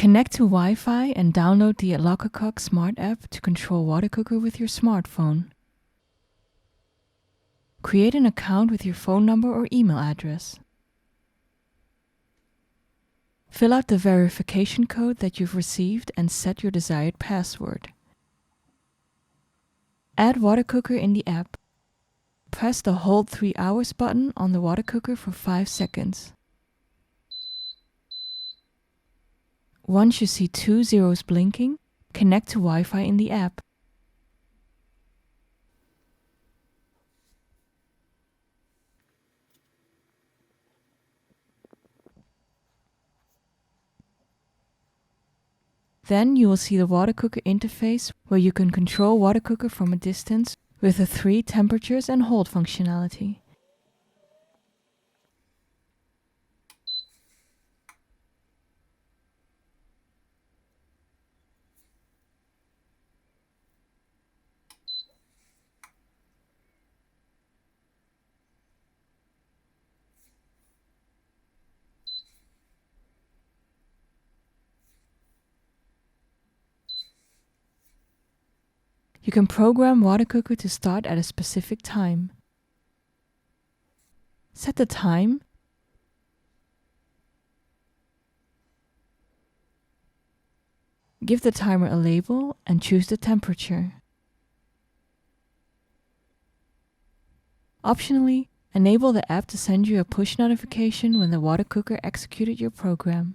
Connect to Wi-Fi and download the WaterCooker Smart app to control WaterCooker with your smartphone. Create an account with your phone number or email address. Fill out the verification code that you've received and set your desired password. Add WaterCooker in the app. Press the Hold 3 hours button on the WaterCooker for 5 seconds. Once you see 2 zeros blinking, connect to Wi-Fi in the app. Then you will see the WaterCooker interface where you can control WaterCooker from a distance with the 3 temperatures and hold functionality. You can program WaterCooker to start at a specific time. Set the time, give the timer a label and choose the temperature. Optionally, enable the app to send you a push notification when the WaterCooker executed your program.